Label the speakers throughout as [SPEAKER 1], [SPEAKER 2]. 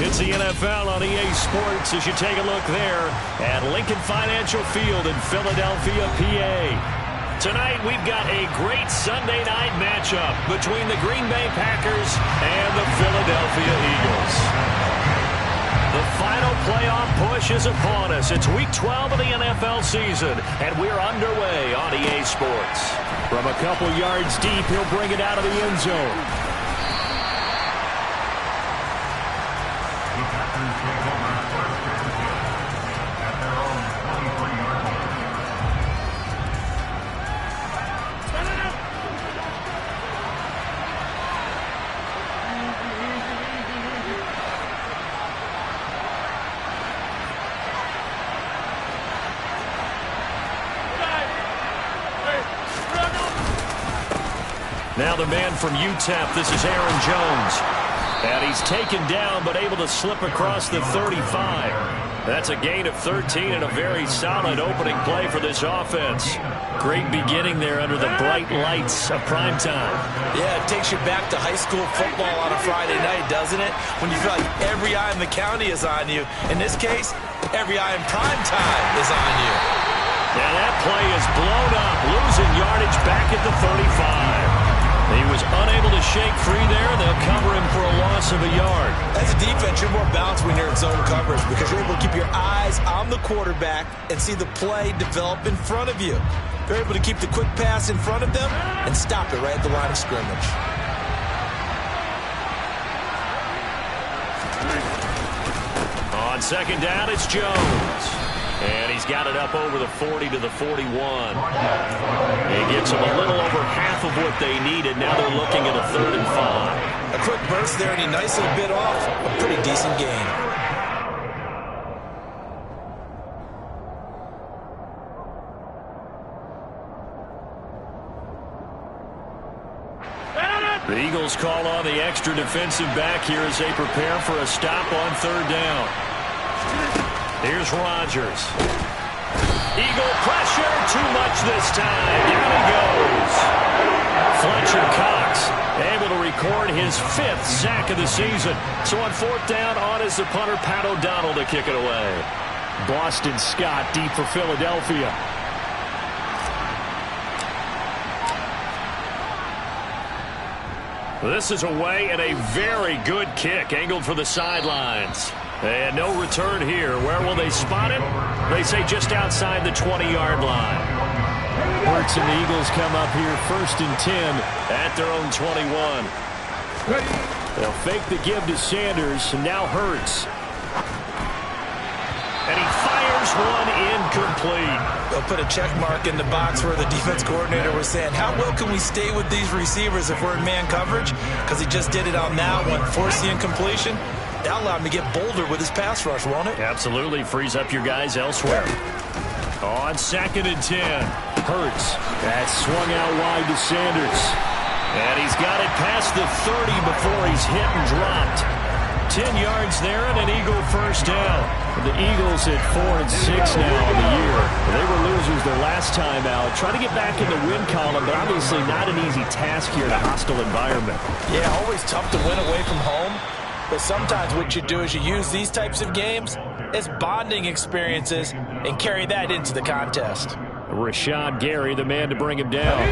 [SPEAKER 1] It's the NFL on EA Sports as you take a look there at Lincoln Financial Field in Philadelphia, PA. Tonight we've got a great Sunday night matchup between the Green Bay Packers and the Philadelphia Eagles. The final playoff push is upon us. It's Week 12 of the NFL season, and we're underway on EA Sports. From a couple yards deep, he'll bring it out of the end zone. Now the man from UTEP, this is Aaron Jones. And he's taken down but able to slip across the 35. That's a gain of 13 and a very solid opening play for this offense. Great beginning there under the bright lights of primetime.
[SPEAKER 2] Yeah, it takes you back to high school football on a Friday night, doesn't it? When you feel like every eye in the county is on you. In this case, every eye in primetime is on you.
[SPEAKER 1] And that play is blown up, losing yardage back at the 35. He was unable to shake free there. They'll cover him for a loss of a yard.
[SPEAKER 2] As a defense, you're more balanced when you're in zone coverage because you're able to keep your eyes on the quarterback and see the play develop in front of you. You're able to keep the quick pass in front of them and stop it right at the line of scrimmage.
[SPEAKER 1] On second down, it's Jones. And he's got it up over the 40 to the 41. He gets them a little over half of what they needed. Now they're looking at a 3rd and 5.
[SPEAKER 2] A quick burst there, and he nicely bit off a pretty decent gain.
[SPEAKER 1] The Eagles call on the extra defensive back here as they prepare for a stop on 3rd down. Here's Rodgers. Eagle pressure, too much this time. Down he goes. Fletcher Cox able to record his 5th sack of the season. So on 4th down, on is the punter, Pat O'Donnell, to kick it away. Boston Scott deep for Philadelphia. This is away and a very good kick angled for the sidelines. And no return here. Where will they spot it? They say just outside the 20-yard line. Hurts and the Eagles come up here 1st and 10 at their own 21. They'll fake the give to Sanders, and now Hurts. And he fires one incomplete.
[SPEAKER 2] They'll put a check mark in the box where the defense coordinator was saying, how well can we stay with these receivers if we're in man coverage? Because he just did it on that one, forced the incompletion. That'll allow him to get bolder with his pass rush, won't it?
[SPEAKER 1] Absolutely. Frees up your guys elsewhere. On 2nd and 10. Hurts. That's swung out wide to Sanders. And he's got it past the 30 before he's hit and dropped. 10 yards there and an Eagle 1st down. The Eagles at 4 and 6 now on the year. They were losers their last time out. Trying to get back in the win column, but obviously not an easy task here in a hostile environment.
[SPEAKER 2] Yeah, always tough to win away from home. But sometimes what you do is you use these types of games as bonding experiences and carry that into the contest.
[SPEAKER 1] Rashad Gary, the man to bring him down.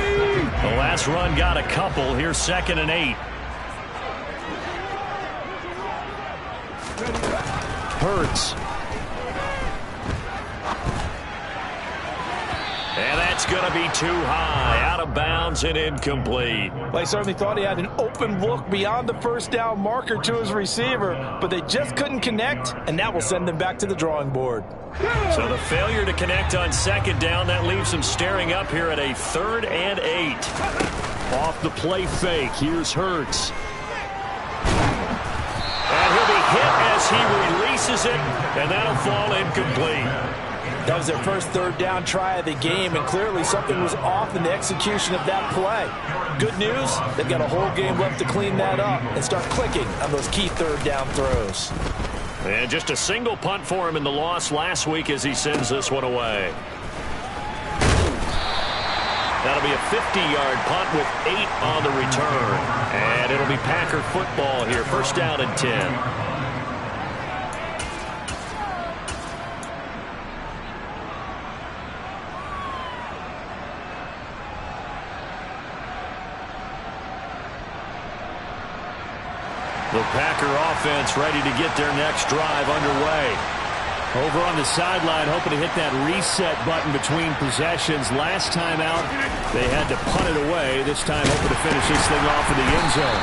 [SPEAKER 1] The last run got a couple. Here's 2nd and 8. Hurts. And that's going to be too high. Out of bounds and incomplete.
[SPEAKER 2] Well, he certainly thought he had an open look beyond the 1st down marker to his receiver, but they just couldn't connect, and that will send them back to the drawing board.
[SPEAKER 1] So the failure to connect on 2nd down, that leaves them staring up here at a 3rd and 8. Off the play fake, here's Hurts. And he'll be hit as he releases it, and that'll fall incomplete.
[SPEAKER 2] That was their first 3rd down try of the game, and clearly something was off in the execution of that play. Good news, they've got a whole game left to clean that up and start clicking on those key 3rd down throws.
[SPEAKER 1] And just a single punt for him in the loss last week as he sends this one away. That'll be a 50-yard punt with 8 on the return. And it'll be Packer football here, 1st down and 10. The Packer offense ready to get their next drive underway. Over on the sideline, hoping to hit that reset button between possessions. Last time out, they had to punt it away. This time, hoping to finish this thing off in the end zone.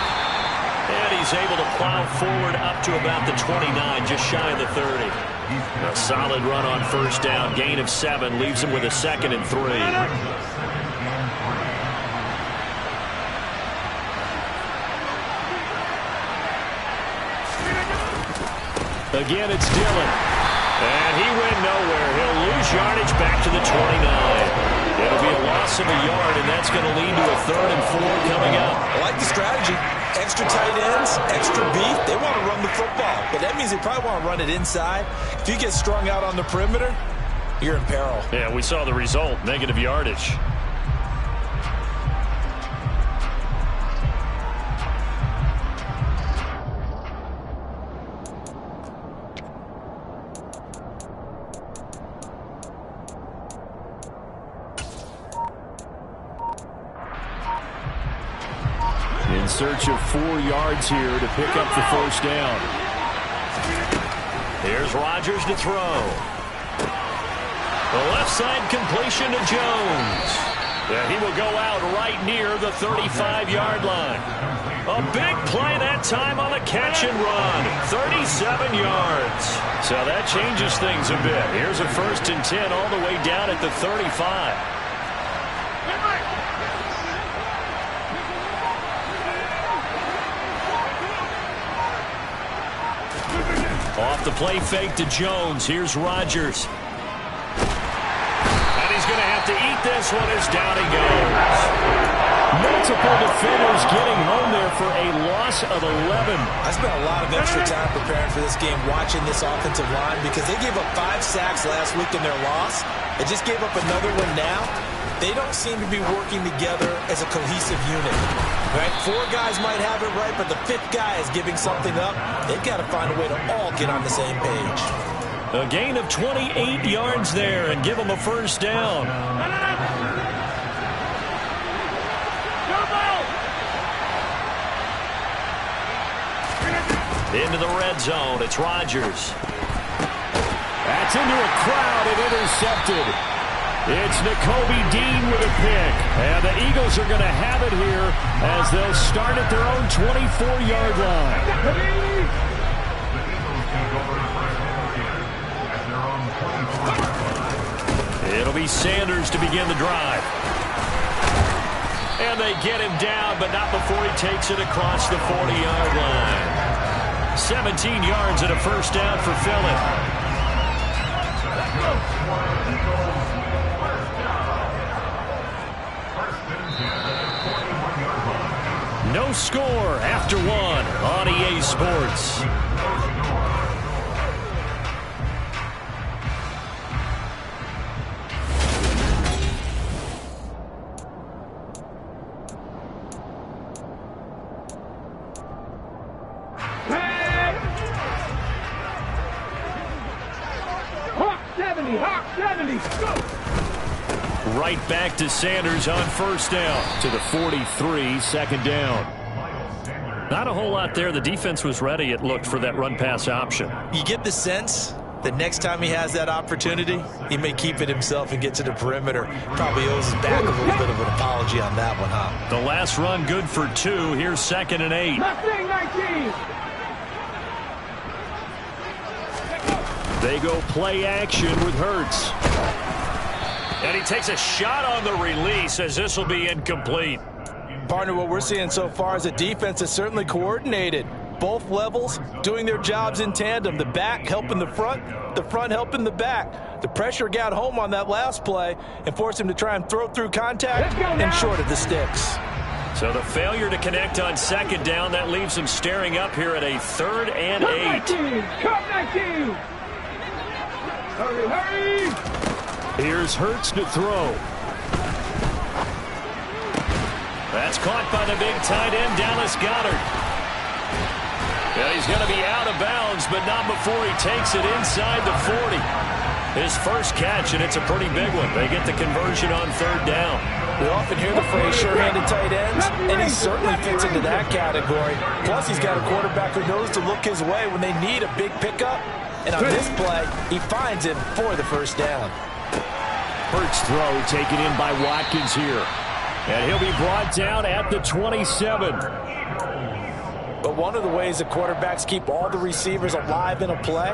[SPEAKER 3] And he's able to plow forward up to about the 29, just shy of the 30.
[SPEAKER 1] A solid run on first down. Gain of 7 leaves him with a 2nd and 3. Again, it's Dillon. And he went nowhere. He'll lose yardage back to the 29. It'll be a loss of a yard, and that's going to lead to a 3rd and 4 coming up.
[SPEAKER 2] I like the strategy. Extra tight ends, extra beef. They want to run the football, but that means they probably want to run it inside. If you get strung out on the perimeter, you're in peril.
[SPEAKER 1] Yeah, we saw the result, negative yardage. In search of 4 yards here to pick up the first down.
[SPEAKER 3] Here's Rodgers to throw. The left side completion to Jones.
[SPEAKER 1] And he will go out right near the 35-yard line. A big play that time on the catch and run. 37 yards. So that changes things a bit. Here's a 1st and 10 all the way down at the 35. Off the play fake to Jones. Here's Rodgers. And he's going to have to eat this one as down he goes. Multiple defenders getting home there for a loss of 11.
[SPEAKER 2] I spent a lot of extra time preparing for this game, watching this offensive line, because they gave up 5 sacks last week in their loss. They just gave up another one now. They don't seem to be working together as a cohesive unit. Right? 4 guys might have it right, but the 5th guy is giving something up. They've got to find a way to all get on the same page.
[SPEAKER 1] A gain of 28 yards there and give them a first down. Into the red zone, it's Rodgers. That's into a crowd and intercepted. It's Nakobe Dean with a pick. And the Eagles are going to have it here as they'll start at their own 24-yard line. It'll be Sanders to begin the drive. And they get him down, but not before he takes it across the 40-yard line. 17 yards and a first down for Philly. No score after 1 on EA Sports. Right back to Sanders on first down to the 43, 2nd down. Not a whole lot there. The defense was ready, it looked, for that run-pass option.
[SPEAKER 2] You get the sense that next time he has that opportunity, he may keep it himself and get to the perimeter. Probably owes his back a little bit of an apology on that one, huh?
[SPEAKER 1] The last run good for 2. Here's 2nd and 8.
[SPEAKER 4] 19.
[SPEAKER 1] They go play action with Hurts. And he takes a shot on the release as this will be incomplete.
[SPEAKER 2] Partner, what we're seeing so far is a defense that's certainly coordinated. Both levels doing their jobs in tandem. The back helping the front helping the back. The pressure got home on that last play and forced him to try and throw through contact and short of the sticks.
[SPEAKER 1] So the failure to connect on 2nd down, that leaves him staring up here at a 3rd and 8.
[SPEAKER 4] Cup 19. Hurry.
[SPEAKER 1] Here's Hurts to throw. That's caught by the big tight end, Dallas Goedert. Yeah, he's going to be out of bounds, but not before he takes it inside the 40. His first catch, and it's a pretty big one. They get the conversion on third down.
[SPEAKER 2] We often hear the phrase sure-handed tight ends, and he certainly fits into that category. Plus, he's got a quarterback who knows to look his way when they need a big pickup. And on this play, he finds him for the first down.
[SPEAKER 1] Hurts throw taken in by Watkins here. And he'll be brought down at the 27.
[SPEAKER 2] But one of the ways that quarterbacks keep all the receivers alive in a play,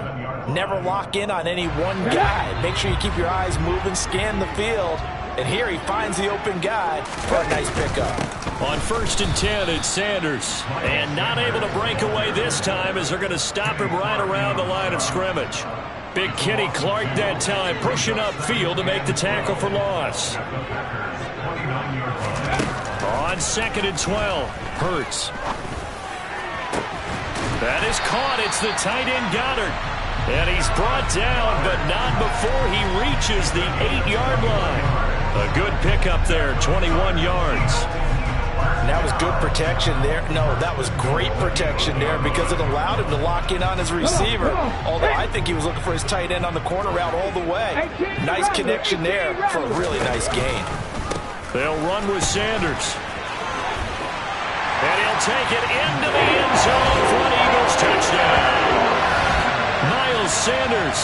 [SPEAKER 2] never lock in on any one guy. Make sure you keep your eyes moving, scan the field. And here he finds the open guy for a nice pickup.
[SPEAKER 1] On 1st and 10, it's Sanders. And not able to break away this time as they're going to stop him right around the line of scrimmage. Big Kenny Clark that time pushing upfield to make the tackle for loss. On 2nd and 12, Hurts. That is caught. It's the tight end Goddard. And he's brought down, but not before he reaches the 8-yard line. A good pickup there, 21 yards.
[SPEAKER 2] And that was good protection there. No, that was great protection there because it allowed him to lock in on his receiver. Although I think he was looking for his tight end on the corner route all the way. Nice connection there for a really nice gain.
[SPEAKER 1] They'll run with Sanders. And he'll take it into the end zone for an Eagles touchdown. Miles Sanders,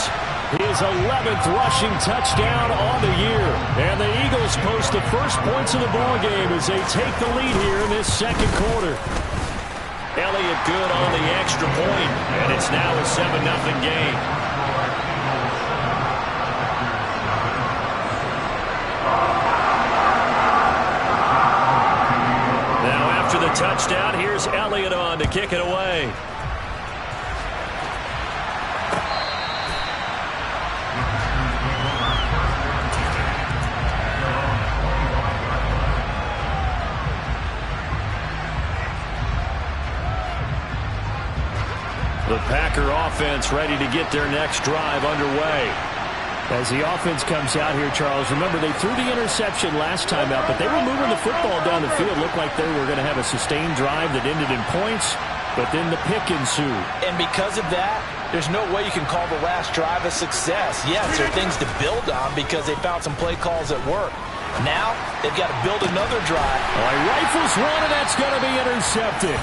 [SPEAKER 1] his 11th rushing touchdown on the year. And the Eagles post the first points of the ballgame as they take the lead here in this second quarter. Elliott good on the extra point, and it's now a 7-0 game. Now after the touchdown, here's Elliott on to kick it away. The Packer offense ready to get their next drive underway. As the offense comes out here, Charles, remember they threw the interception last time out, but they were moving the football down the field. Looked like they were going to have a sustained drive that ended in points, but then the pick ensued.
[SPEAKER 2] And because of that, there's no way you can call the last drive a success. Yes, there are things to build on because they found some play calls that work. Now, they've got to build another drive.
[SPEAKER 1] Well, he rifles one, and that's going to be intercepted.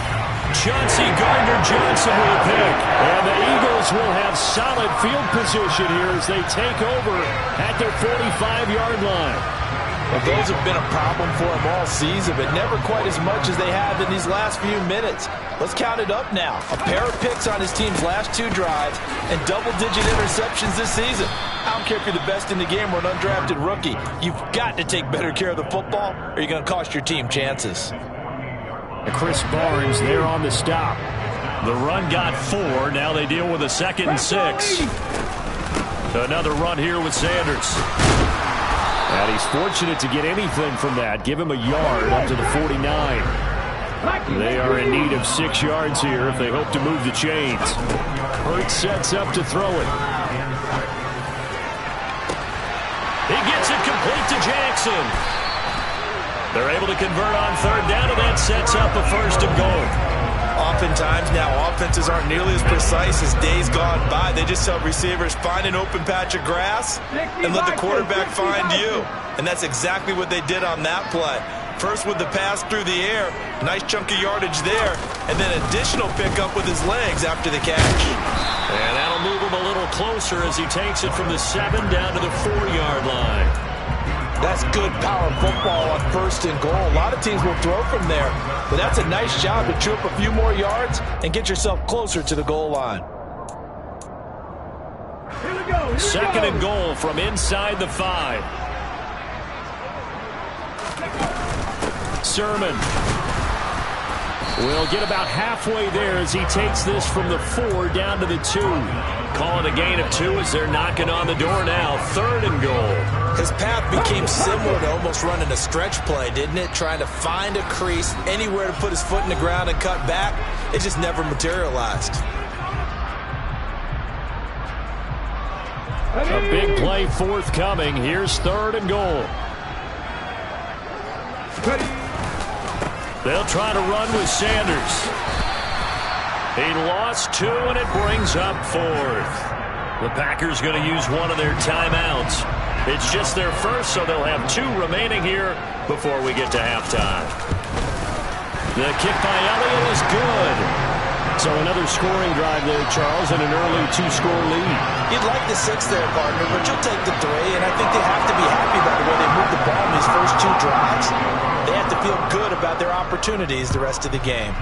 [SPEAKER 1] Chauncey Gardner-Johnson with a pick. And the Eagles will have solid field position here as they take over at their 45-yard line.
[SPEAKER 2] Well, those have been a problem for them all season, but never quite as much as they have in these last few minutes. Let's count it up now. A pair of picks on his team's last 2 drives and double-digit interceptions this season. I don't care if you're the best in the game or an undrafted rookie. You've got to take better care of the football or you're going to cost your team chances.
[SPEAKER 1] Chris Barnes there on the stop. The run got 4. Now they deal with a 2nd and 6. Another run here with Sanders. And he's fortunate to get anything from that. Give him a yard up to the 49. They are in need of 6 yards here if they hope to move the chains. Hurts sets up to throw it. He gets it complete to Jackson. They're able to convert on third down, and that sets up a 1st and goal.
[SPEAKER 2] Oftentimes now, offenses aren't nearly as precise as days gone by. They just help receivers find an open patch of grass and let the quarterback find you. And that's exactly what they did on that play. First with the pass through the air, nice chunk of yardage there, and then additional pickup with his legs after the catch.
[SPEAKER 1] And that'll move him a little closer as he takes it from the 7 down to the 4-yard line.
[SPEAKER 2] That's good power football on 1st and goal. A lot of teams will throw from there, but that's a nice job to chew up a few more yards and get yourself closer to the goal line.
[SPEAKER 4] Here we go.
[SPEAKER 1] 2nd and goal from inside the 5. Sermon will get about halfway there as he takes this from the 4 down to the 2. Calling a gain of 2 as they're knocking on the door now. 3rd and goal.
[SPEAKER 2] His path became similar to almost running a stretch play, didn't it? Trying to find a crease, anywhere to put his foot in the ground and cut back. It just never materialized.
[SPEAKER 1] A big play forthcoming. Here's 3rd and goal. They'll try to run with Sanders. He lost 2, and it brings up 4th. The Packers going to use one of their timeouts. It's just their first, so they'll have 2 remaining here before we get to halftime. The kick by Elliott is good.
[SPEAKER 3] So another scoring drive there, Charles, and an early 2-score lead.
[SPEAKER 2] You'd like the 6 there, partner, but you'll take the 3, and I think they have to be happy about the way they moved the ball in these first 2 drives. They have to feel good about their opportunities the rest of the game.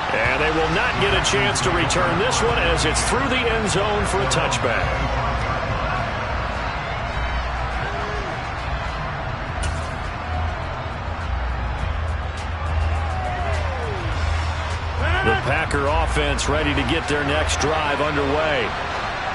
[SPEAKER 1] And they will not get a chance to return this one as it's through the end zone for a touchback. The Packer offense ready to get their next drive underway.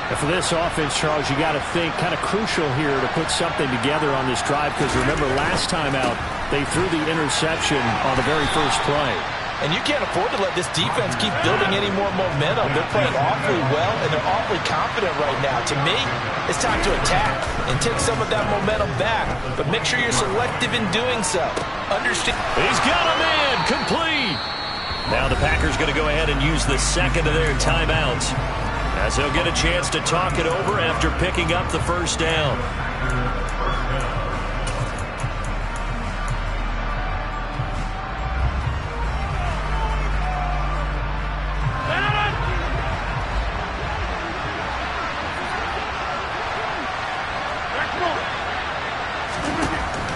[SPEAKER 3] And for this offense, Charles, you got to think kind of crucial here to put something together on this drive, because remember last time out they threw the interception on the very first play.
[SPEAKER 2] And you can't afford to let this defense keep building any more momentum. They're playing awfully well, and they're awfully confident right now. To me, it's time to attack and take some of that momentum back. But make sure you're selective in doing so. Understand?
[SPEAKER 1] He's got a man complete. Now the Packers going to go ahead and use the second of their timeouts, as they'll get a chance to talk it over after picking up the first down.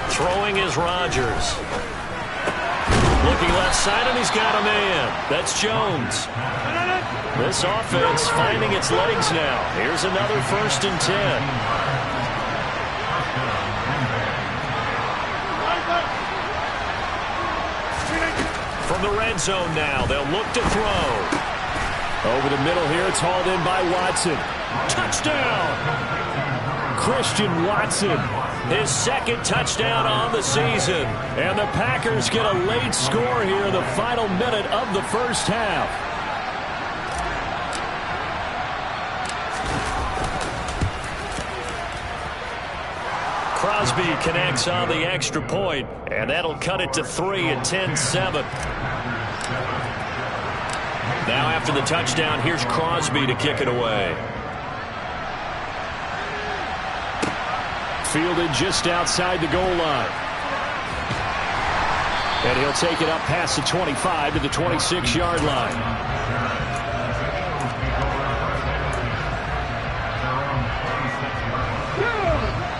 [SPEAKER 1] Throwing is Rodgers. Looking left side, and he's got a man. That's Jones. This offense finding its legs now. Here's another 1st and 10. From the red zone now, they'll look to throw.
[SPEAKER 3] Over the middle here, it's hauled in by Watson.
[SPEAKER 1] Touchdown!
[SPEAKER 3] Christian Watson.
[SPEAKER 1] His 2nd touchdown on the season. And the Packers get a late score here in the final minute of the first half. Crosby connects on the extra point, and that'll cut it to 3 at 10-7. Now after the touchdown, here's Crosby to kick it away.
[SPEAKER 3] Fielded just outside the goal line. And he'll take it up past the 25 to the 26-yard line.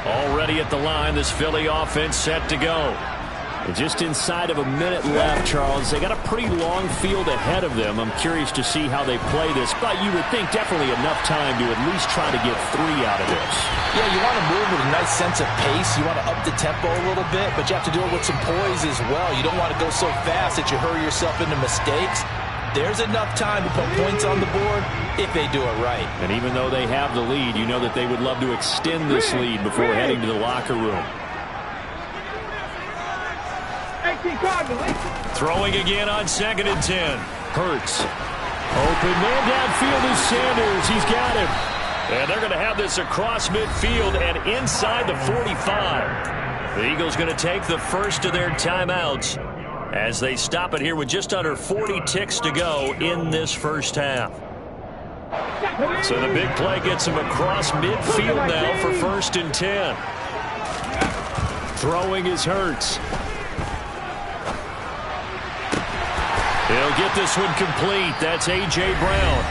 [SPEAKER 1] Already at the line, this Philly offense set to go.
[SPEAKER 3] And just inside of a minute left, Charles. They got a pretty long field ahead of them. I'm curious to see how they play this, but you would think definitely enough time to at least try to get 3 out of this.
[SPEAKER 2] Yeah, you want to move with a nice sense of pace. You want to up the tempo a little bit, but you have to do it with some poise as well. You don't want to go so fast that you hurry yourself into mistakes. There's enough time to put points on the board if they do it right.
[SPEAKER 3] And even though they have the lead, you know that they would love to extend this lead before heading to the locker room.
[SPEAKER 1] Throwing again on 2nd and 10.
[SPEAKER 3] Hurts. Open man downfield is Sanders. He's got him.
[SPEAKER 1] And they're going to have this across midfield and inside the 45. The Eagles going to take the first of their timeouts as they stop it here with just under 40 ticks to go in this first half. So the big play gets them across midfield now for 1st and 10.
[SPEAKER 3] Throwing is Hurts.
[SPEAKER 1] He'll get this one complete. That's A.J. Brown.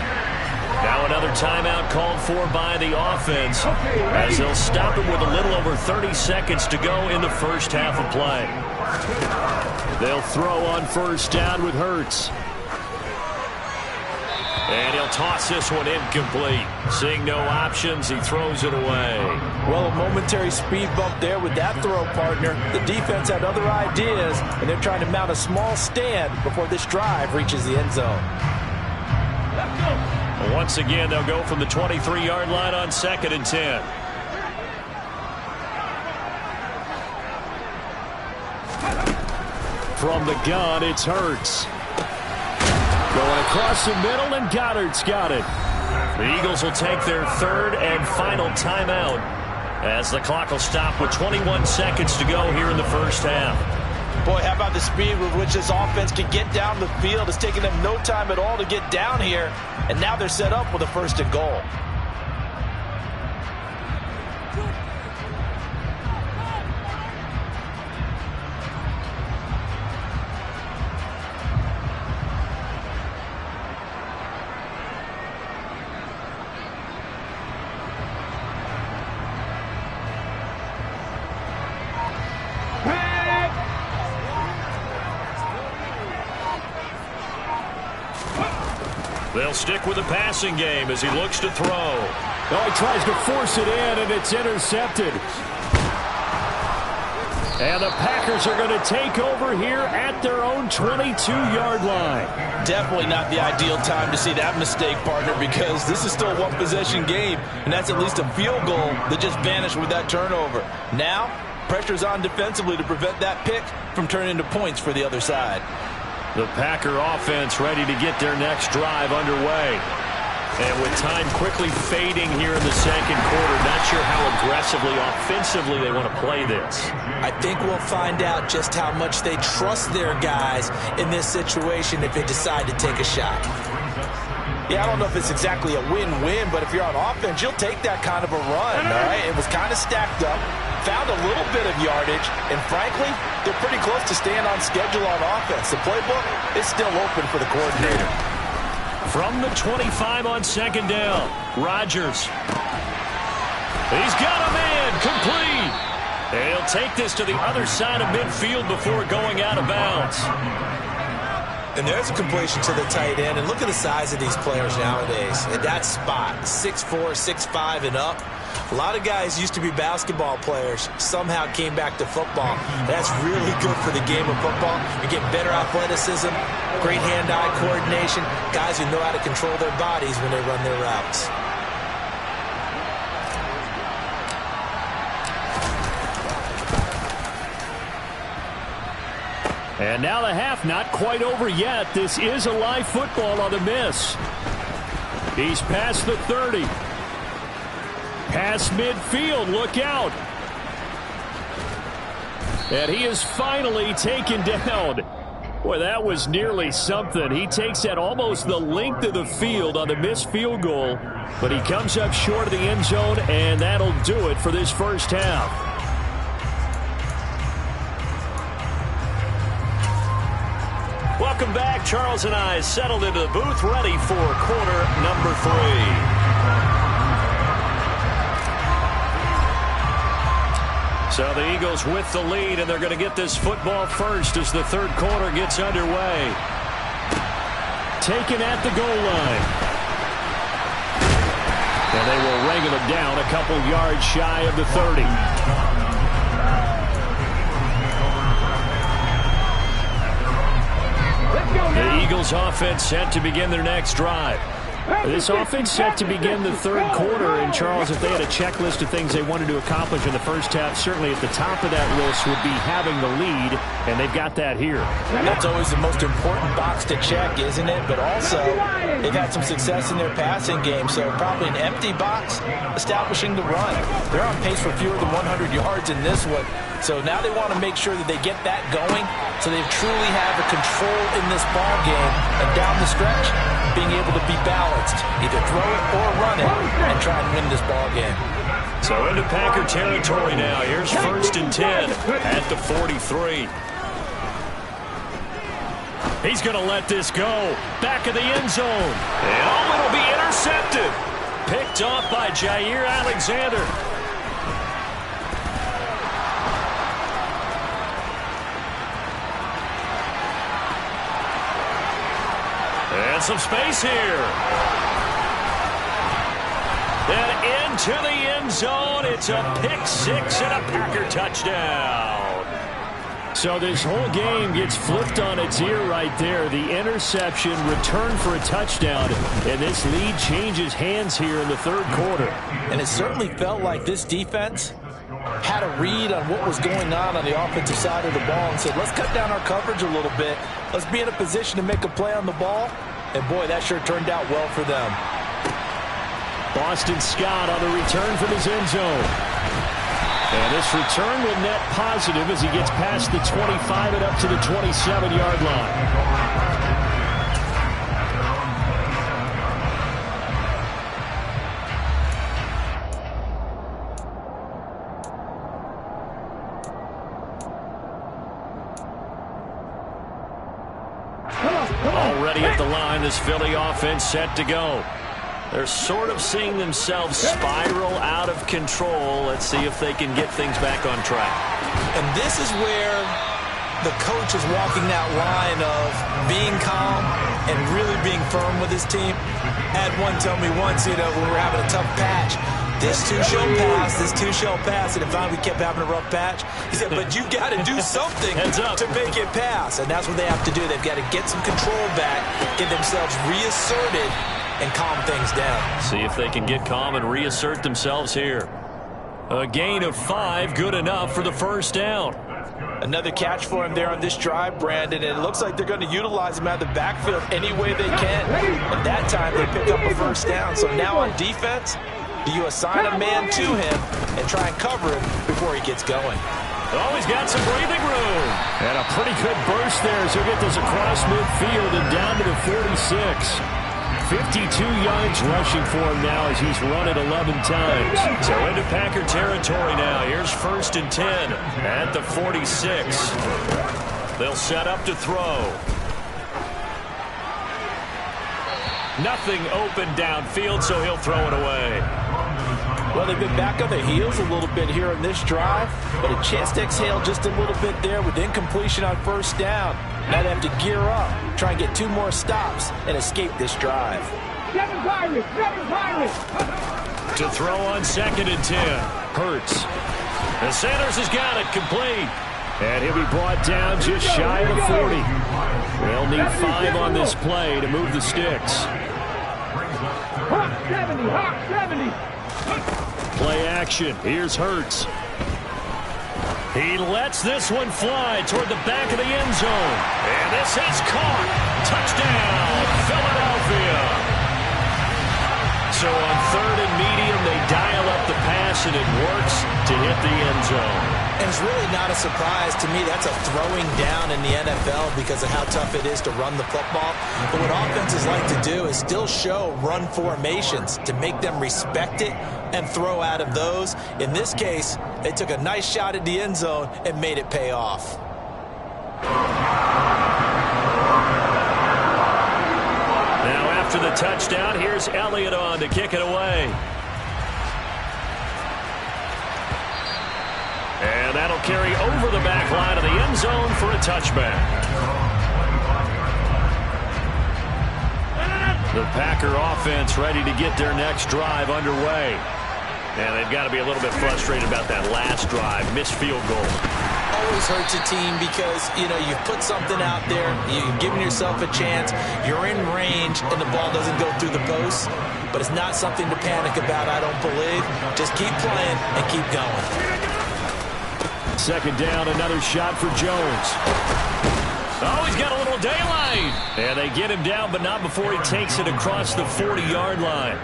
[SPEAKER 1] Now another timeout called for by the offense as they'll stop it with a little over 30 seconds to go in the first half of play.
[SPEAKER 3] They'll throw on 1st down with Hurts.
[SPEAKER 1] And he'll toss this one incomplete. Seeing no options, he throws it away.
[SPEAKER 2] Well, a momentary speed bump there with that throw, partner. The defense had other ideas, and they're trying to mount a small stand before this drive reaches the end zone.
[SPEAKER 1] Once again, they'll go from the 23-yard line on 2nd and 10.
[SPEAKER 3] From the gun, it's Hurts. Going across the middle, and Goddard's got it.
[SPEAKER 1] The Eagles will take their 3rd and final timeout as the clock will stop with 21 seconds to go here in the first half.
[SPEAKER 2] Boy, how about the speed with which this offense can get down the field? It's taking them no time at all to get down here, and now they're set up with a 1st and goal.
[SPEAKER 1] They'll stick with the passing game as he looks to throw.
[SPEAKER 3] Oh, he tries to force it in, and it's intercepted. And the Packers are going to take over here at their own 22-yard line.
[SPEAKER 2] Definitely not the ideal time to see that mistake, partner, because this is still a one-possession game, and that's at least a field goal that just vanished with that turnover. Now, pressure's on defensively to prevent that pick from turning into points for the other side.
[SPEAKER 1] The Packer offense ready to get their next drive underway. And with time quickly fading here in the second quarter, not sure how aggressively, offensively they want to play this.
[SPEAKER 2] I think we'll find out just how much they trust their guys in this situation if they decide to take a shot. Yeah, I don't know if it's exactly a win-win, but if you're on offense, you'll take that kind of a run, all right? It was kind of stacked up, found a little bit of yardage, and frankly, they're pretty close to staying on schedule on offense. The playbook is still open for the coordinator.
[SPEAKER 1] From the 25 on 2nd down, Rodgers. He's got a man, complete. And he'll take this to the other side of midfield before going out of bounds.
[SPEAKER 2] And there's a completion to the tight end. And look at the size of these players nowadays. At that spot, 6'4", 6'5", and up. A lot of guys used to be basketball players, somehow came back to football. That's really good for the game of football. You get better athleticism, great hand-eye coordination, guys who know how to control their bodies when they run their routes.
[SPEAKER 3] And now the half not quite over yet. This is a live football on the miss. He's past the 30. Past midfield, look out. And he is finally taken down. Boy, that was nearly something. He takes that almost the length of the field on the missed field goal, but he comes up short of the end zone, and that'll do it for this first half.
[SPEAKER 1] Welcome back. Charles and I settled into the booth, ready for quarter number 3. So the Eagles with the lead, and they're going to get this football first as the third quarter gets underway.
[SPEAKER 3] Taken at the goal line. And they will wrangle him down a couple yards shy of the 30.
[SPEAKER 1] The Eagles offense set to begin their next drive.
[SPEAKER 3] This offense set to begin the third quarter, and Charles, if they had a checklist of things they wanted to accomplish in the first half, certainly at the top of that list would be having the lead, and they've got that here.
[SPEAKER 2] That's always the most important box to check, isn't it? But also, they've had some success in their passing game, so probably an empty box establishing the run. They're on pace for fewer than 100 yards in this one, so now they want to make sure that they get that going so they truly have a control in this ball game, and down the stretch, being able to be balanced, either throw it or run it, and try and win this ball game.
[SPEAKER 1] So into Packer territory now. Here's 1st and 10 at the 43. He's going to let this go. Back of the end zone. And oh, it'll be intercepted. Picked off by Jair Alexander. And some space here. And into the end zone. It's a pick-6 and a Packer touchdown.
[SPEAKER 3] So this whole game gets flipped on its ear right there. The interception, return for a touchdown, and this lead changes hands here in the third quarter.
[SPEAKER 2] And it certainly felt like this defense had a read on what was going on the offensive side of the ball and said, let's cut down our coverage a little bit. Let's be in a position to make a play on the ball. And, boy, that sure turned out well for them.
[SPEAKER 3] Boston Scott on the return from his end zone. And this return will net positive as he gets past the 25 and up to the 27-yard line. Already at the line, this Philly offense set to go. They're sort of seeing themselves spiral out of control. Let's see if they can get things back on track.
[SPEAKER 2] And this is where the coach is walking that line of being calm and really being firm with his team. Had one tell me once, when we were having a tough patch, this two shall pass, this two shall pass, and if finally we kept having a rough patch, he said, but you got to do something to make it pass. And that's what they have to do. They've got to get some control back, get themselves reasserted, and calm things down.
[SPEAKER 3] See if they can get calm and reassert themselves here. A gain of 5, good enough for the first down.
[SPEAKER 2] Another catch for him there on this drive, Brandon, and it looks like they're going to utilize him out of the backfield any way they can. And that time they pick up a first down. So now on defense, do you assign a man to him and try and cover him before he gets going?
[SPEAKER 3] Oh, he's got some breathing room. And a pretty good burst there as he'll get this across midfield and down to the 46. 52 yards rushing for him now as he's run it 11 times. So into Packer territory now. Here's 1st and 10 at the 46. They'll set up to throw. Nothing open downfield, so he'll throw it away.
[SPEAKER 2] Well, they've been back on their heels a little bit here in this drive, but a chance to exhale just a little bit there with incompletion on first down. Now they have to gear up, try and get 2 more stops, and escape this drive.
[SPEAKER 4] 7 Pirates, 7 Pirates.
[SPEAKER 3] To throw on 2nd and 10. Hurts. And Sanders has got it complete. And he'll be brought down just shy of the 40. They'll need 5 on this play to move the sticks.
[SPEAKER 4] Hawk 70, Hawk 70.
[SPEAKER 3] Play action. Here's Hurts. He lets this one fly toward the back of the end zone. And this is caught. Touchdown, Philadelphia. So on 3rd and medium, they dial up the pass, and it works to hit the end zone.
[SPEAKER 2] And it's really not a surprise to me. That's a throwing down in the NFL because of how tough it is to run the football. But what offenses like to do is still show run formations to make them respect it and throw out of those. In this case, they took a nice shot at the end zone and made it pay off.
[SPEAKER 3] Now after the touchdown, here's Elliott on to kick it away. And that'll carry over the back line of the end zone for a touchback. The Packer offense ready to get their next drive underway. And they've got to be a little bit frustrated about that last drive, missed field goal.
[SPEAKER 2] Always hurts a team because, you've put something out there, you've given yourself a chance, you're in range, and the ball doesn't go through the post. But it's not something to panic about, I don't believe. Just keep playing and keep going.
[SPEAKER 3] 2nd down, another shot for Jones. Oh, he's got a little daylight. And they get him down, but not before he takes it across the 40-yard line.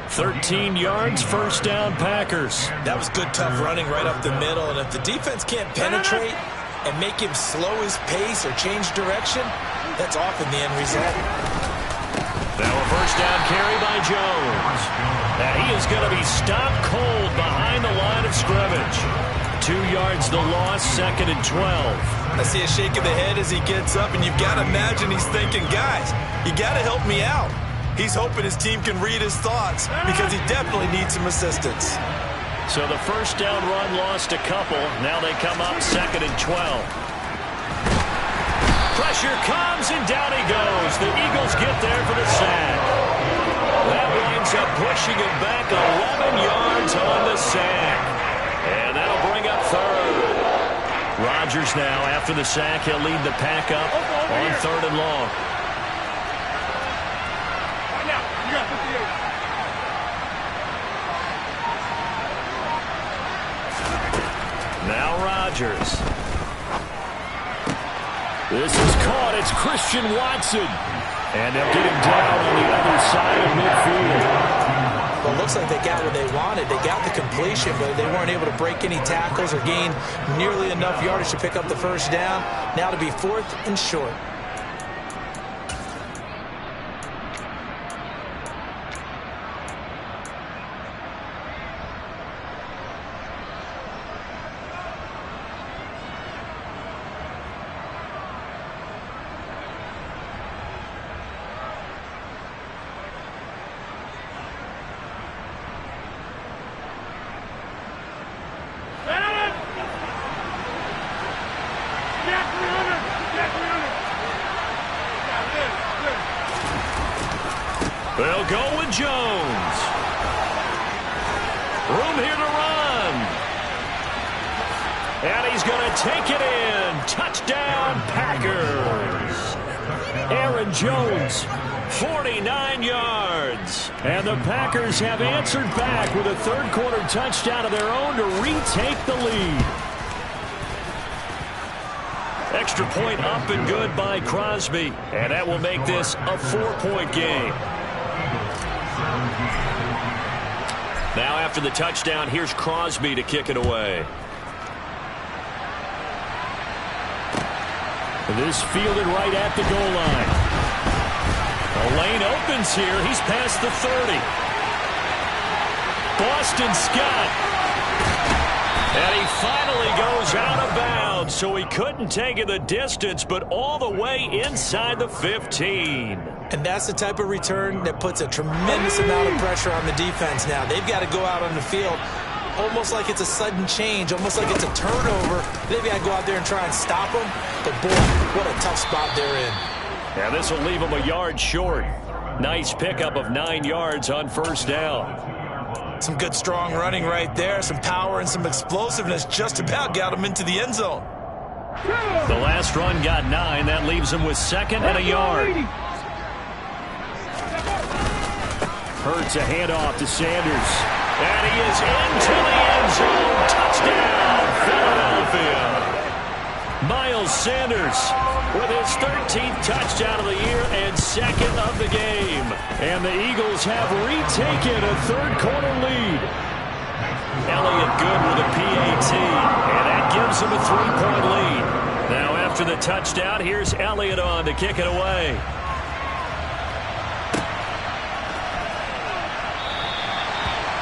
[SPEAKER 3] 13 yards, first down, Packers.
[SPEAKER 2] That was good, tough running right up the middle. And if the defense can't penetrate and make him slow his pace or change direction, that's often the end result.
[SPEAKER 3] Now a first down carry by Jones. Now he is going to be stopped cold behind the line of scrimmage. 2 yards the loss, 2nd and 12.
[SPEAKER 2] I see a shake of the head as he gets up, and you've got to imagine he's thinking, guys, you got to help me out. He's hoping his team can read his thoughts because he definitely needs some assistance.
[SPEAKER 3] So the first down run lost a couple. Now they come up 2nd and 12. Pressure comes, and down he goes. The Eagles get there for the sack. That winds up pushing him back 11 yards on the sack. And that'll bring up 3rd. Rodgers now, after the sack, he'll lead the pack up on 3rd and long. Now Rodgers. This is caught. It's Christian Watson. And they'll get him down on the other side of midfield.
[SPEAKER 2] Well, it looks looks like they got what they wanted. They got the completion, but they weren't able to break any tackles or gain nearly enough yardage to pick up the first down. Now to be 4th and short.
[SPEAKER 1] They'll go with Jones. Room here to run. And he's going to take it in. Touchdown, Packers. Aaron Jones, 49 yards. And the Packers have answered back with a third-quarter touchdown of their own to retake the lead. Extra point up and good by Crosby. And that will make this a 4-point game. Now after the touchdown, here's Crosby to kick it away. This fielded right at the goal line. The lane opens here. He's past the 30. Boston Scott. And he finally goes out of bounds, so he couldn't take it the distance, but all the way inside the 15.
[SPEAKER 2] And that's the type of return that puts a tremendous amount of pressure on the defense now. They've got to go out on the field almost like it's a sudden change, almost like it's a turnover. They've got to go out there and try and stop them. But, boy, what a tough spot they're in.
[SPEAKER 1] Yeah, this will leave them a yard short. Nice pickup of 9 yards on first down.
[SPEAKER 2] Some good, strong running right there. Some power and some explosiveness just about got them into the end zone.
[SPEAKER 1] The last run got 9. That leaves them with 2nd and a yard. Hurts a handoff to Sanders. And he is into the end zone. Touchdown, Philadelphia. Miles Sanders with his 13th touchdown of the year and 2nd of the game. And the Eagles have retaken a third-quarter lead. Elliott good with a PAT, and that gives him a 3-point lead. Now after the touchdown, here's Elliott on to kick it away.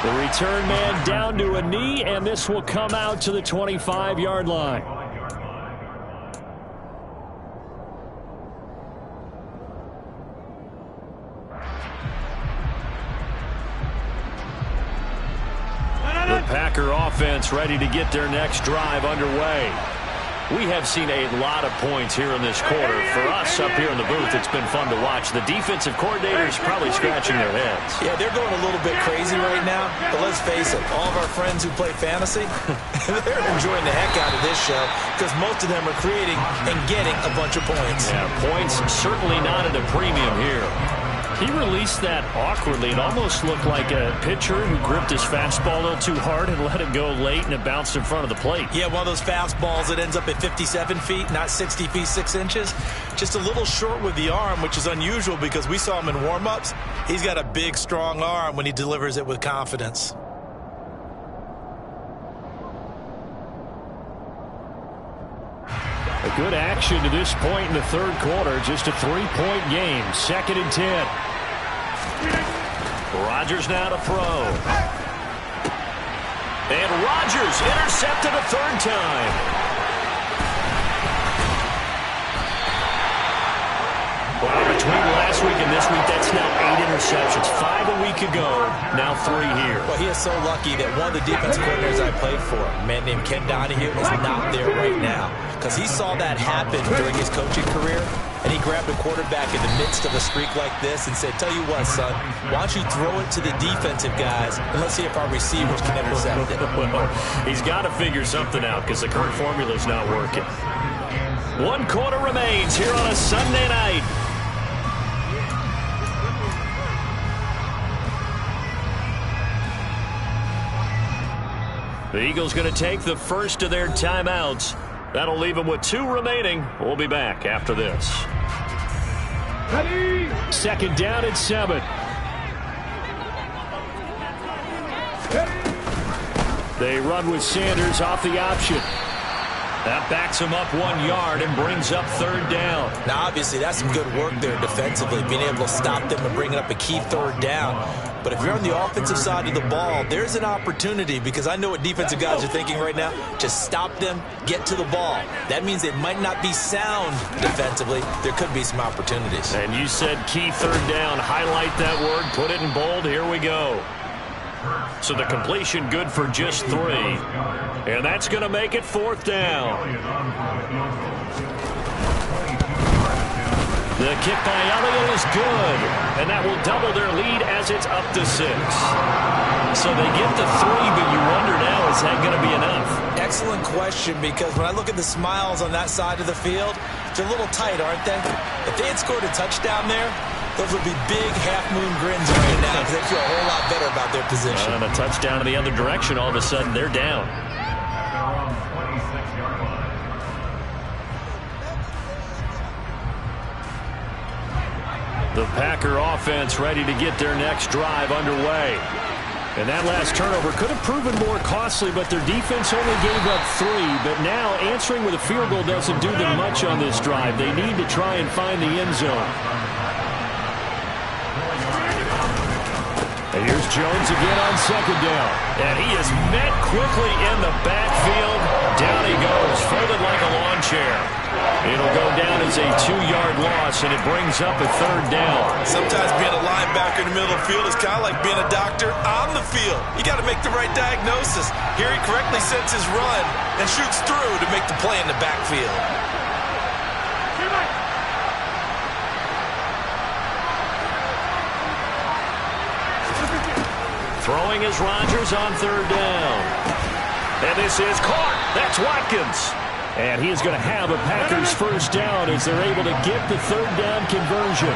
[SPEAKER 1] The return man down to a knee, and this will come out to the 25-yard line. The Packer offense ready to get their next drive underway. We have seen a lot of points here in this quarter. For us up here in the booth, it's been fun to watch. The defensive coordinators probably scratching their heads.
[SPEAKER 2] Yeah, they're going a little bit crazy right now. But let's face it, all of our friends who play fantasy, they're enjoying the heck out of this show because most of them are creating and getting a bunch of points.
[SPEAKER 1] Yeah, points certainly not at a premium here. He released that awkwardly. It almost looked like a pitcher who gripped his fastball a little too hard and let it go late, and it bounced in front of the plate.
[SPEAKER 2] Yeah, one of those fastballs that ends up at 57 feet, not 60 feet, 6 inches. Just a little short with the arm, which is unusual because we saw him in warm-ups. He's got a big, strong arm when he delivers it with confidence.
[SPEAKER 1] A good action to this point in the third quarter. Just a 3-point game. 2nd and 10. Rodgers now to throw. And Rodgers intercepted a third time. Well, between last week and this week, that's now 8 interceptions. 5 a week ago, now 3 here.
[SPEAKER 2] Well, he is so lucky that one of the defense coordinators I played for, a man named Ken Donahue, is not there right now. Because he saw that happen during his coaching career, and he grabbed a quarterback in the midst of a streak like this and said, tell you what, son, why don't you throw it to the defensive guys, and let's see if our receivers can intercept it.
[SPEAKER 1] Well, he's got to figure something out because the current formula is not working. 1 quarter remains here on a Sunday night. The Eagles going to take the first of their timeouts. That'll leave them with 2 remaining. We'll be back after this.
[SPEAKER 4] Ready.
[SPEAKER 3] 2nd down and 7. They run with Sanders off the option. That backs him up 1 yard and brings up 3rd down.
[SPEAKER 2] Now, obviously, that's some good work there defensively, being able to stop them and bringing up a key 3rd down. But if you're on the offensive side of the ball, there's an opportunity, because I know what defensive guys are thinking right now. Just stop them, get to the ball. That means they might not be sound defensively. There could be some opportunities.
[SPEAKER 3] And you said key 3rd down. Highlight that word, put it in bold. Here we go. So the completion good for just 3. And that's going to make it 4th down. The kick by Elliott is good. And that will double their lead as it's up to 6. So they get the 3, but you wonder now, is that going to be enough?
[SPEAKER 2] Excellent question, because when I look at the smiles on that side of the field, they're a little tight, aren't they? If they had scored a touchdown there, those would be big half-moon grins right now, because they feel a whole lot better about their position.
[SPEAKER 3] And a touchdown in the other direction, all of a sudden they're down. The Packer offense ready to get their next drive underway. And that last turnover could have proven more costly, but their defense only gave up 3. But now answering with a field goal doesn't do them much on this drive. They need to try and find the end zone. And here's Jones again on 2nd down. And he is met quickly in the backfield. Down he goes, folded like a lawn chair. It'll go down as a 2-yard loss, and it brings up a 3rd down.
[SPEAKER 2] Sometimes being a linebacker in the middle of the field is kind of like being a doctor on the field. You got to make the right diagnosis. Here he correctly sets his run and shoots through to make the play in the backfield.
[SPEAKER 3] Throwing is Rodgers on 3rd down. And this is caught. That's Watkins. And he is going to have a Packers 1st down as they're able to get the 3rd down conversion.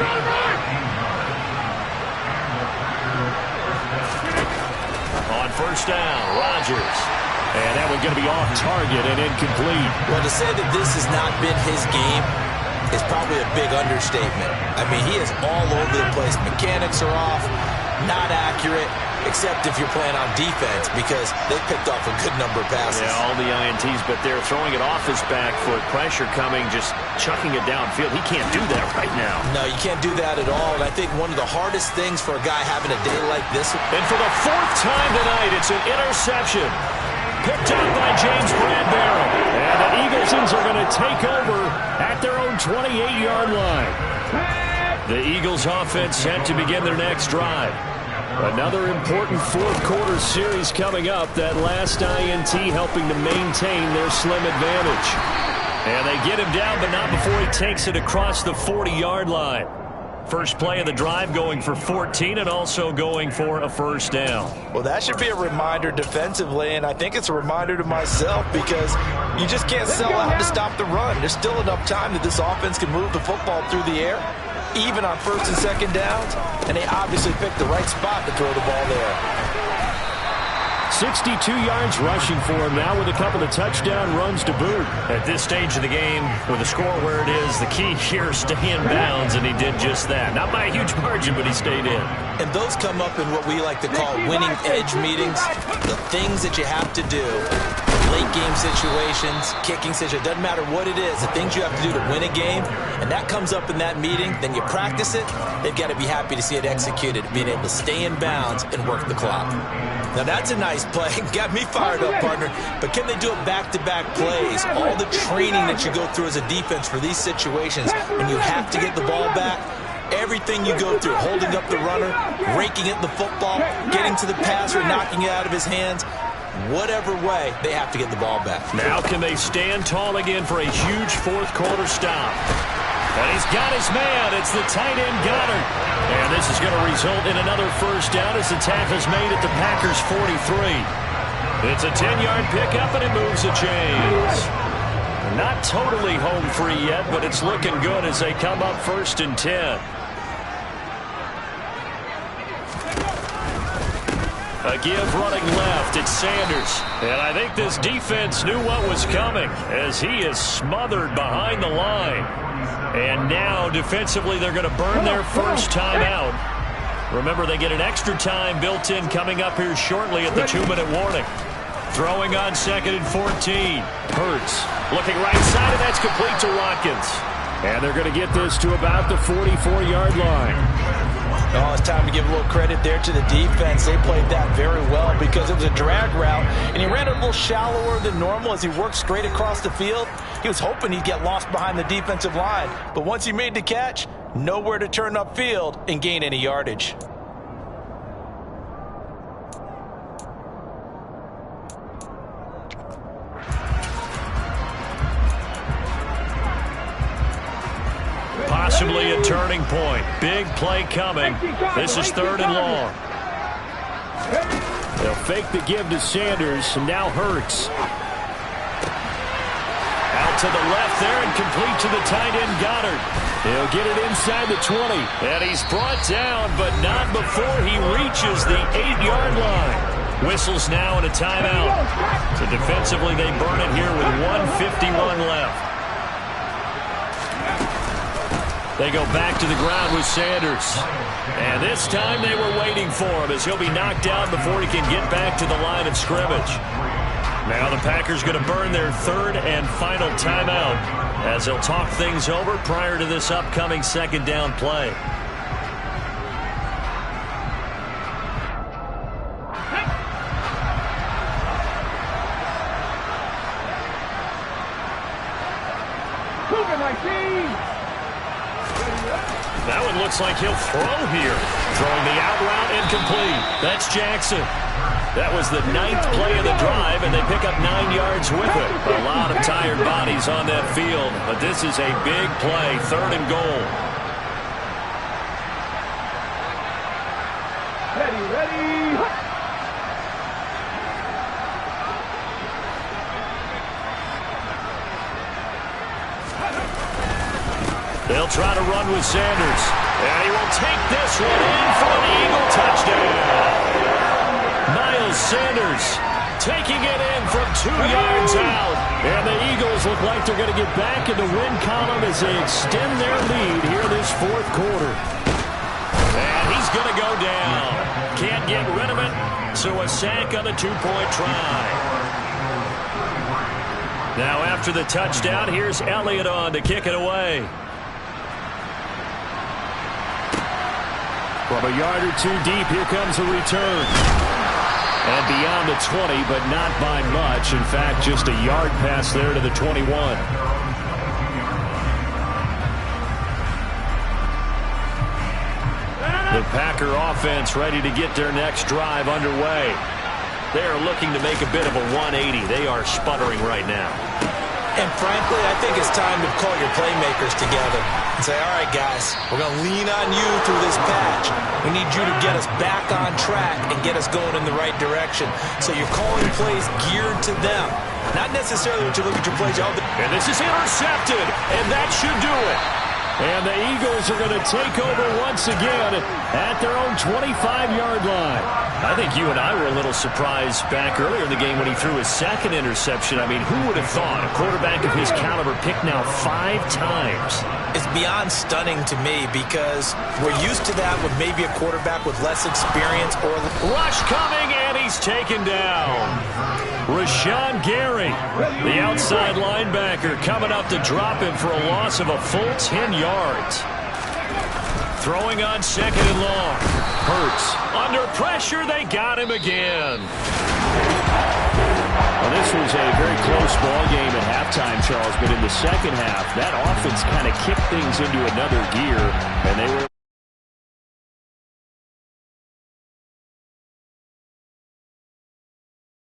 [SPEAKER 3] On 1st down, Rodgers. And that one's going to be off target and incomplete.
[SPEAKER 2] Well, to say that this has not been his game is probably a big understatement. I mean, he is all over the place. Mechanics are off, not accurate, except if you're playing on defense, because they picked off a good number of passes.
[SPEAKER 3] Yeah, all the INTs, but they're throwing it off his back foot. Pressure coming, just chucking it downfield. He can't do that right now.
[SPEAKER 2] No, you can't do that at all. And I think one of the hardest things for a guy having a day like this.
[SPEAKER 3] And for the 4th time tonight, it's an interception. Picked up by James Bradbury. And the Eaglesons are going to take over at their own 28-yard line. The Eagles offense set to begin their next drive. Another important 4th quarter series coming up. That last INT helping to maintain their slim advantage. And they get him down, but not before he takes it across the 40-yard line. First play of the drive going for 14 and also going for a 1st down.
[SPEAKER 2] Well, that should be a reminder defensively, and I think it's a reminder to myself, because you just can't sell out to stop the run. There's still enough time that this offense can move the football through the air, even on 1st and 2nd downs, and they obviously picked the right spot to throw the ball there.
[SPEAKER 3] 62 yards rushing for him now with a couple of touchdown runs to boot. At this stage of the game, with the score where it is, the key here is stay in bounds, and he did just that. Not by a huge margin, but he stayed in.
[SPEAKER 2] And those come up in what we like to call winning edge meetings. The things that you have to do, late game situations, kicking situations, doesn't matter what it is, the things you have to do to win a game, and that comes up in that meeting, then you practice it, they've got to be happy to see it executed, being able to stay in bounds and work the clock. Now that's a nice play. Got me fired up, partner. But can they do it back-to-back plays? All the training that you go through as a defense for these situations, when you have to get the ball back, everything you go through, holding up the runner, raking at the football, getting to the passer, knocking it out of his hands, whatever way, they have to get the ball back.
[SPEAKER 3] Now can they stand tall again for a huge 4th quarter stop? And he's got his man. It's the tight end Goddard. And this is going to result in another 1st down as the tackle's made at the Packers' 43. It's a 10-yard pickup, and it moves the chains. Not totally home free yet, but it's looking good as they come up 1st and 10. A give running left. It's Sanders. And I think this defense knew what was coming as he is smothered behind the line. And now defensively they're going to burn their first time out.
[SPEAKER 1] Remember, they get an extra time built in coming up here shortly at the 2-minute warning. Throwing on 2nd and 14.
[SPEAKER 3] Hurts.
[SPEAKER 1] Looking right side, and that's complete to Watkins.
[SPEAKER 3] And they're going to get this to about the 44-yard line.
[SPEAKER 2] Oh, it's time to give a little credit there to the defense. They played that very well because it was a drag route, and he ran a little shallower than normal as he worked straight across the field. He was hoping he'd get lost behind the defensive line, but once he made the catch, nowhere to turn upfield and gain any yardage.
[SPEAKER 1] Possibly a turning point. Big play coming. This is 3rd and long.
[SPEAKER 3] They'll fake the give to Sanders, and now Hurts.
[SPEAKER 1] Out to the left there and complete to the tight end Goddard.
[SPEAKER 3] He'll get it inside the 20.
[SPEAKER 1] And he's brought down, but not before he reaches the 8-yard line. Whistles now and a timeout. So defensively they burn it here with 1:51 left. They go back to the ground with Sanders. And this time they were waiting for him as he'll be knocked down before he can get back to the line of scrimmage. Now the Packers going to burn their 3rd and final timeout as they'll talk things over prior to this upcoming 2nd down play. That one looks like he'll throw here. Throwing the out route incomplete. That's Jackson. That was the 9th play of the drive, and they pick up 9 yards with it. A lot of tired bodies on that field, but this is a big play, 3rd and goal.
[SPEAKER 4] Ready.
[SPEAKER 1] They'll try to run with Sanders. And he will take this one in for an Eagle touchdown. Miles Sanders taking it in from 2 yards out. And the Eagles look like they're going to get back in the win column as they extend their lead here this 4th quarter. And he's going to go down. Can't get rid of it, so a sack on the 2-point try. Now after the touchdown, here's Elliott on to kick it away.
[SPEAKER 3] From a yard or 2 deep, here comes a return. And beyond the 20, but not by much. In fact, just a yard pass there to the 21. The Packer offense ready to get their next drive underway. They are looking to make a bit of a 180. They are sputtering right now.
[SPEAKER 2] And frankly, I think it's time to call your playmakers together and say, all right, guys, we're going to lean on you through this patch. We need you to get us back on track and get us going in the right direction. So you're calling plays geared to them. Not necessarily when you look at your plays.
[SPEAKER 1] And this is intercepted, and that should do it.
[SPEAKER 3] And the Eagles are going to take over once again at their own 25-yard line.
[SPEAKER 1] I think you and I were a little surprised back earlier in the game when he threw his 2nd interception. I mean, who would have thought a quarterback of his caliber picked now 5 times?
[SPEAKER 2] It's beyond stunning to me because we're used to that with maybe a quarterback with less experience or...
[SPEAKER 1] Rush coming, and he's taken down. Rashawn Gary, the outside linebacker, coming up to drop him for a loss of a full 10 yards. Throwing on 2nd and long. Hurts. Under pressure, they got him again.
[SPEAKER 3] Well, this was a very close ball game at halftime, Charles, but in the second half, that offense kind of kicked things into another gear, and they were